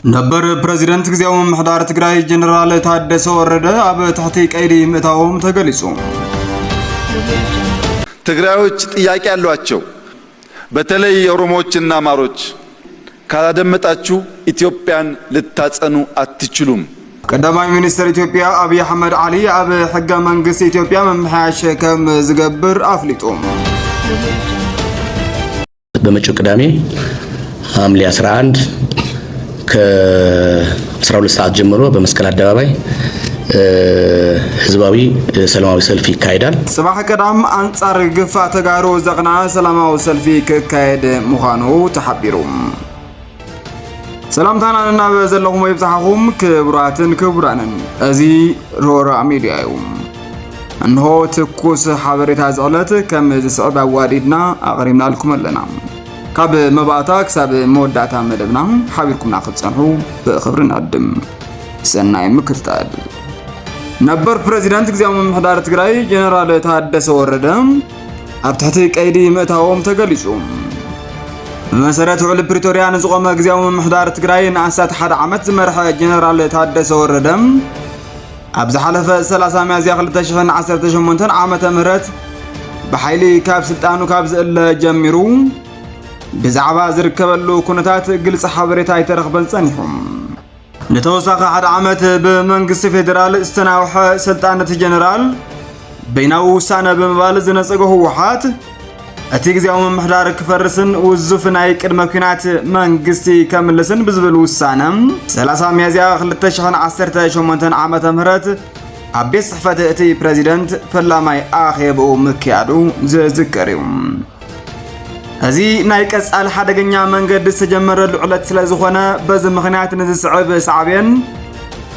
ነበር ፕሬዝዳንት ግዚያው ምሕዳር ትግራይ ጀነራል ታደሰ ወረደ አብ ታሕቲ ቀይዲ ምእታዎም ተገሊጹ። ትግራዮች ጥያቄ ያሏቸው በተለይ የኦሮሞዎችና አማሮች ካላደመጣችሁ ኢትዮጵያን ልታጸኑ አትችሉም። ቀዳማይ ሚኒስትር ኢትዮጵያ አብይ አህመድ አሊ አብ ሕገ መንግስት ኢትዮጵያ መምሐያሽ ከም ዝገብር አፍሊጦም። በመጪው ቅዳሜ ሐምሌ 11 ከ12 ሰዓት ጀምሮ በመስቀል አደባባይ ህዝባዊ ሰላማዊ ሰልፍ ይካሄዳል። صباح ቀዳም አንጻር ግፋ ተጋሩ ዘቅና ሰላማዊ ሰልፍ ይካሄድ ምዃኑ ተሐቢሩ። ሰላምታናና በዘለኹም ይብዛሕኹም ክቡራትን ክቡራንን እዚ ሮራ ሚድያ እዩ። እንሆ ትኩስ ሓበሬታ ዝዕለት ከም ዝስዕብ አዋዲድና አቅሪብና ለኩም ኣለና። ካብ መባእታ ክሳብ መወዳእታ መደብና ሓቢርኩምና ክትጸንሑ ብኽብሪ ንዕድም። ሰናይ ምክትታል። ነበር ፕሬዝዳንት ግዚያው ምሕዳር ትግራይ ጀነራል ታደሰ ወረደ ኣብ ትሕቲ ቀይዲ ምእታዎም ተገሊጹ። በመሰረት ውዕል ፕሪቶሪያ ንዝቆመ ግዚያው ምሕዳር ትግራይ ንኣሳት 1 ዓመት ዝመርሐ ጀነራል ታደሰ ወረደ ኣብ ዝሓለፈ 30 ሚያዝያ 2018 ዓመተ ምህረት ብሓይሊ ካብ ስልጣኑ ካብ ዝእለ ጀሚሩ ብዛዕባ ዝርከበሉ ኩነታት ግልጽ ሓበሬታ ይተረኽበን ጸኒሖም። ነተወሳኺ 1 ዓመት በመንግስት ፌደራል ዝተናውሐ ስልጣነት ጀነራል በይናዊ ውሳነ በመባል ዝነጸገ ህወሓት እቲ ግዚያው ምሕዳር ክፈርስን ውዙፍ ናይ ቅድመ ኩናት መንግስቲ ከምልስን ብዝብል ውሳነ 30 ሚያዝያ 2018 ዓመተ ምህረት ኣብ ቤት ጽሕፈት እቲ ፕሬዝዳንት ፈላማይ ኣኼብኡ ምክያዱ ዝዝከር እዩ። እዚ ናይ ቀጻል ሓደገኛ መንገዲ ዝተጀመረ ልዕለት ስለ ዝኾነ በዚ ምኽንያት ንዝስዕብ ሳዕብን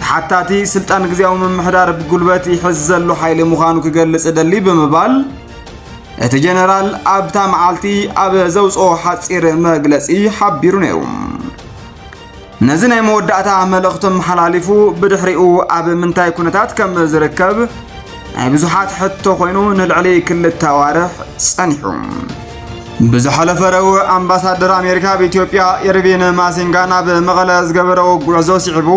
ተሓታቲ ስልጣን ግዚያው ምሕዳር ብጉልበት ይሕዘሉ ሓይሊ ምዃኑ ክገልጽ ደሊ ብምባል እቲ ጀነራል ኣብታ መዓልቲ ኣብ ዘውፅኦ ሓፂር መግለጺ ሓቢሩ ነይሩ። ነዚ ናይ መወዳእታ መልእኽቶም ሓላሊፉ ብድሕሪኡ ኣብ ምንታይ ኩነታት ከም ዝርከብ ናይ ብዙሓት ሕቶ ኮይኑ ንልዕሊ 2 ኣዋርሕ ጸኒሑ። ብዝሓለፈ ረቡዕ ኣምባሳደር ኣሜሪካ በኢትዮጵያ ኤርቪን ማሲንጋ ናብ መቐለ ዝገበረው ጉዕዞ ሲዕቡ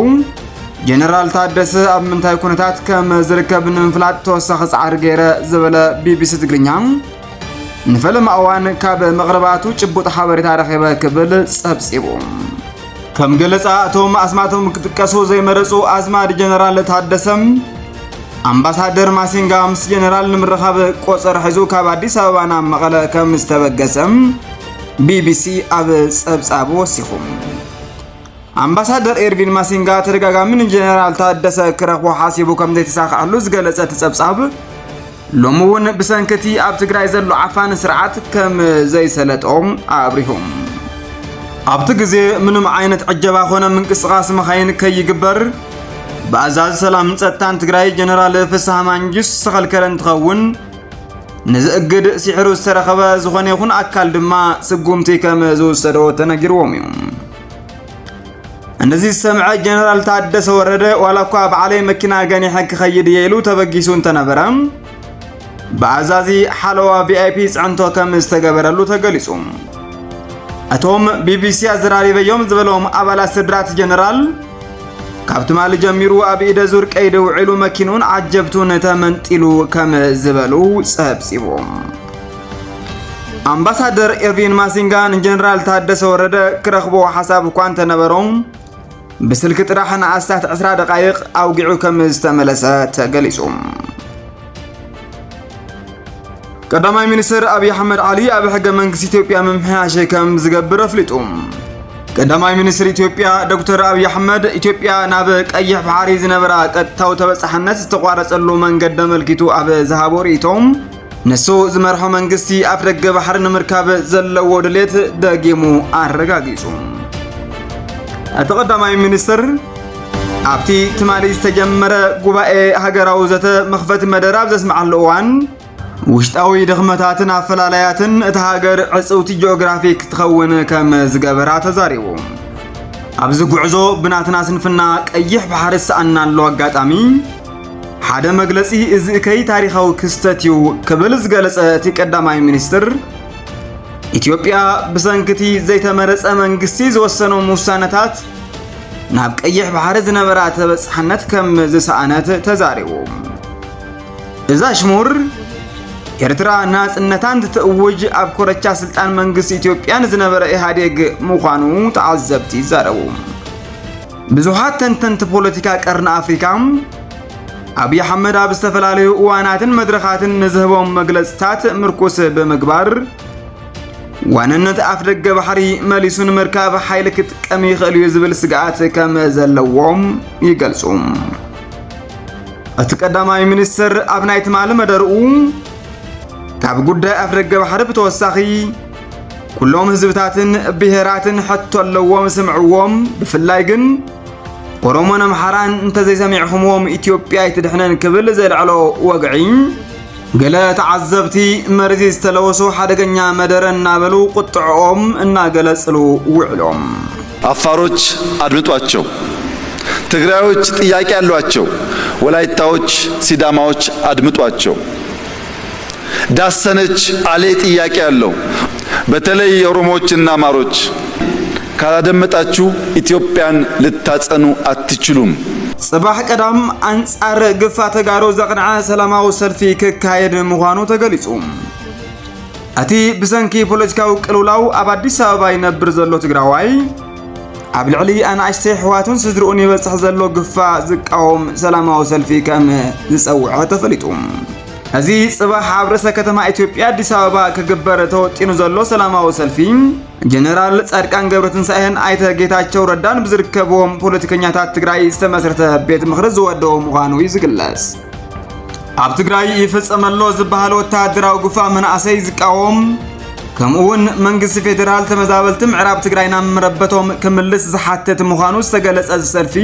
ጀነራል ታደሰ ኣብ ምንታይ ኩነታት ከም ዝርከብ ንምፍላጥ ተወሳኺ ጻዕሪ ገይረ ዝበለ ቢቢሲ ትግርኛ ንፈለማ እዋን ካብ መቕረባቱ ጭቡጥ ሓበሬታ ረኺበ ክብል ጸብጺቡ። ከም ገለጻ እቶም ኣስማቶም ክጥቀሱ ዘይመረጹ ኣዝማድ ጀነራል ታደሰም አምባሳደር ማሲንጋ ምስ ጀነራል ንምርኻብ ቆጸር ሒዙ ካብ አዲስ አበባ ናብ መቐለ ከም ዝተበገሰም ቢቢሲ ኣብ ጸብጻቡ ወሲኹ። አምባሳደር ኤርቪን ማሲንጋ ተደጋጋሚ ጀነራል ታደሰ ክረኽቦ ሓሲቡ ከም ዘይተሳካዓሉ ዝገለጸ ተጸብጻብ ሎሚ እውን ብሰንከቲ ኣብ ትግራይ ዘሎ ዓፋን ስርዓት ከም ዘይሰለጦም ኣብሪሁም። ኣብቲ ግዜ ምንም ዓይነት ዕጀባ ኾነ ምንቅስቓስ መኻይን ከይግበር በአዛዝ ሰላም ጸጥታን ትግራይ ጀነራል ፍስሐ ማንጁስ ተኸልከለ እንትኸውን ንዝእግድ ሲሕሩ ዝተረኸበ ዝኾነ ይኹን ኣካል ድማ ስጉምቲ ከም ዝወሰዶ ተነጊርዎም እዩ። እነዚ ሰምዐ ጀነራል ታደሰ ወረደ ዋላ እኳ በዓለይ መኪና ገኒሐ ክኸይድ የኢሉ ተበጊሱ እንተነበረ በአዛዚ ሓለዋ ቪአይፒ ጽዕንቶ ከም ዝተገበረሉ ተገሊጹ። እቶም ቢቢሲ ኣዘራሪበዮም ዝበሎም ኣባላት ስድራት ጀነራል ካብቲ ማል ጀሚሩ ኣብ ኢደ ዙር ቀይደ ውዒሉ መኪኑን ዓጀብቱን ተመንጢሉ ከም ዝበሉ ጸብጺቦም። አምባሳደር ኤርቪን ማሲንጋ ጀነራል ታደሰ ወረደ ክረኽቦ ሓሳብ እኳ እንተነበሮም ብስልክ ጥራሕ ንኣስታት 20 ደቃይቕ ኣውጊዑ ከም ዝተመለሰ ተገሊጹ። ቀዳማይ ሚኒስትር አብይ አህመድ አሊ ኣብ ሕገ መንግስት ኢትዮጵያ መምሐያሽ ከም ዝገብር ኣፍሊጡ። ቀዳማይ ሚኒስትር ኢትዮጵያ ዶክተር አብይ አህመድ ኢትዮጵያ ናብ ቀይሕ ባሕሪ ዝነበራ ቀጥታዊ ተበጻሕነት ዝተቋረጸሉ መንገዲ መልኪቱ ኣብ ዝሃቦ ርእይቶም ንሱ ዝመርሖ መንግስቲ ኣብ ደገ ባሕሪ ንምርካብ ዘለዎ ድሌት ደጊሙ ኣረጋጊጹ። እቲ ቀዳማይ ሚኒስትር ኣብቲ ትማሊ ዝተጀመረ ጉባኤ ሃገራዊ ዘተ መኽፈቲ መደራብ ዘስምዓሉ እዋን ውሽጣዊ ድኽመታትን ኣፈላላያትን እቲ ሃገር ዕጽውቲ ጂኦግራፊክ ትኸውን ከም ዝገበራ ተዛሪቡ። ኣብዚ ጉዕዞ ብናትና ስንፍና ቀይሕ ባሕሪ ሰኣናሎ ኣጋጣሚ ሓደ መግለጺ እዚ ከይ ታሪኻዊ ክስተት እዩ ክብል ዝገለጸ እቲ ቀዳማይ ሚኒስትር ኢትዮጵያ ብሰንክቲ ዘይተመረጸ መንግስቲ ዝወሰኖም ውሳነታት ናብ ቀይሕ ባሕሪ ዝነበራ ተበጽሕነት ከም ዝሰኣነት ተዛሪቦም እዛ ሽሙር ኤርትራ ናጽነታን ትእውጅ ኣብ ኮረቻ ስልጣን መንግስት ኢትዮጵያን ዝነበረ ኢህአዴግ ምዃኑ ተዓዘብቲ ይዛረቡ ብዙሓት ተንተንቲ ፖለቲካ ቀርኒ ኣፍሪካ አብይ አሕመድ ኣብ ዝተፈላለዩ እዋናትን መድረኻትን ንዝህቦም መግለጽታት ምርኩስ በመግባር ዋንነት ኣፍደገ ባሕሪ መሊሱን መርከብ ሓይል ክጥቀም ይኽእል እዩ ዝብል ስግኣት ከም ዘለዎም ይገልጹ እቲ ቀዳማይ ሚኒስትር ኣብ ናይ ትማሊ መደርኡ ካብ ጉዳይ ኣፍደገ ባሕሪ ብተወሳኺ ኩሎም ህዝብታትን ብሄራትን ሕቶ ኣለዎም ስምዕዎም ብፍላይ ግን ኦሮሞን ኣምሓራን እንተዘይሰሚዕኹምዎም ኢትዮጵያ ይትድሕነን ክብል ዘልዕሎ ወግዒ ገለ ተዓዘብቲ መርዚ ዝተለወሱ ሓደገኛ መደረ እናበሉ ቁጥዕኦም እናገለጽሉ ውዕሎም አፋሮች አድምጧቸው ትግራዮች ጥያቄ ያሏቸው ወላይታዎች ሲዳማዎች አድምጧቸው ዳሰነች አሌ ጥያቄ ያለው በተለይ ኦሮሞዎችና አማሮች ካላደመጣችሁ ኢትዮጵያን ልታጸኑ አትችሉም ጽባህ ቀዳም አንጻር ግፋ ተጋሩ ዘቅንዓ ሰላማዊ ሰልፊ ክካየድ ምዃኑ ተገሊጹ አቲ ብሰንኪ ፖለቲካዊ ቅልውላው ኣብ አዲስ አበባ ይነብር ዘሎ ትግራዋይ ኣብ ልዕሊ ኣናእሽተይ ሕዋቱን ስድርኡን ይበጽሕ ዘሎ ግፋ ዝቃወም ሰላማዊ ሰልፊ ከም ዝጸውዖ ተፈሊጡ እዚ ጽባህ ኣብ ርእሰ ከተማ ኢትዮጵያ አዲስ አበባ ክግበር ተወጢኑ ዘሎ ሰላማዊ ሰልፊ ጀነራል ጻድቃን ገብረትንሳኤን አይተ ጌታቸው ረዳን ብዝርከብዎም ፖለቲከኛታት ትግራይ ዝተመስረተ ቤት ምኽሪ ዝወደው ምዃኑ ይዝግለጽ ኣብ ትግራይ ይፈጸመሎ ዝበሃል ወታደራዊ ግፋ መናእሰይ ዝቃወም ከምኡውን መንግስቲ ፌደራል ተመዛበልቲ ምዕራብ ትግራይ ናብ መረበቶም ክምልስ ዝሓትት ምዃኑ ዝተገለጸ ሰልፊ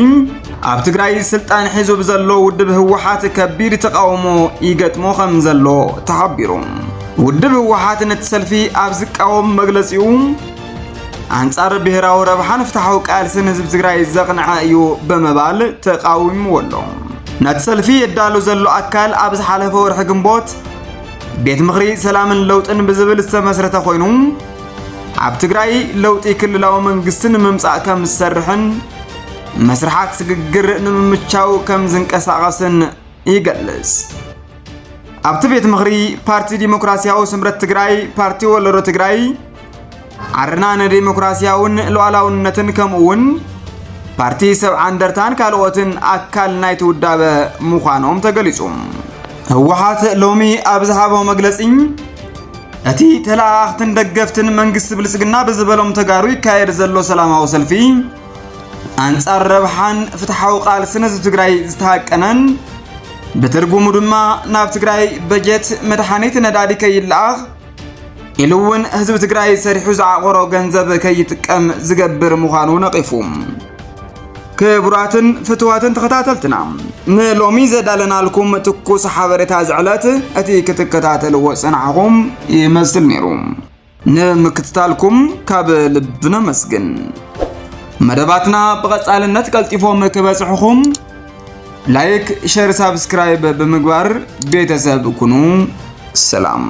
ኣብ ትግራይ ስልጣን ሒዙ ብዘሎ ውድብ ህወሓት ከቢድ ተቃውሞ ይገጥሞ ከም ዘሎ ተሓቢሩ ውድብ ህወሓት ነቲ ሰልፊ ኣብ ዝቃወም መግለጺኡ አንጻር ብሄራዊ ረብሓን ፍትሓዊ ቃልስን ህዝብ ትግራይ ዘቕንዐ እዩ በመባል ተቃዊምዎሎ ነቲ ሰልፊ የዳሉ ዘሎ ኣካል ኣብ ዝሓለፈ ወርሒ ግንቦት ቤት ምኽሪ ሰላምን ለውጥን ብዝብል ዝተመስረተ ኮይኑ ኣብ ትግራይ ለውጢ ክልላዊ መንግስትን ምምጻእ ከም ዝሰርሕን መስራሓት ስግግር ንምምቻው ከም ዝንቀሳቐስን ይገልጽ ኣብቲ ቤት ምኽሪ ፓርቲ ዲሞክራሲያዊ ስምረት ትግራይ ፓርቲ ወለዶ ትግራይ ዓርና ንዲሞክራሲያውን ሉዓላውነትን ከምኡውን ፓርቲ ሰብዓ እንደርታን ካልኦትን ኣካል ናይቲ ውዳበ ምዃኖም ተገሊጹ ህወሓት ሎሚ ኣብ ዝሃቦ መግለጺ እቲ ተላእኽትን ደገፍትን መንግስቲ ብልጽግና ብዝበሎም ተጋሩ ይካየድ ዘሎ ሰላማዊ ሰልፊ አንጻር ረብሓን ፍትሓዊ ቃልስን ህዝቢ ትግራይ ዝተሃቀነን በትርጉሙ ድማ ናብ ትግራይ በጀት መድሓኒት ነዳዲ ከይልኣኽ ኢሉውን ህዝቢ ትግራይ ሰሪሑ ዝዓቆሮ ገንዘብ ከይጥቀም ዝገብር ምዃኑ ነቂፉ ክቡራትን ፍትዋትን ተኸታተልትና ንሎሚ ዘዳለናልኩም ትኩስ ሓበሬታ ዝዕለት እቲ ክትከታተልዎ ጽናዕኹም ይመስል ነይሩ ንምክትታልኩም ካብ ልብና መስግን መደባትና በቀጻልነት ቀልጢፎም ክበጽሑኹም ላይክ ሼር ሰብስክራይብ በመግባር ቤተሰብ ኩኑ ሰላም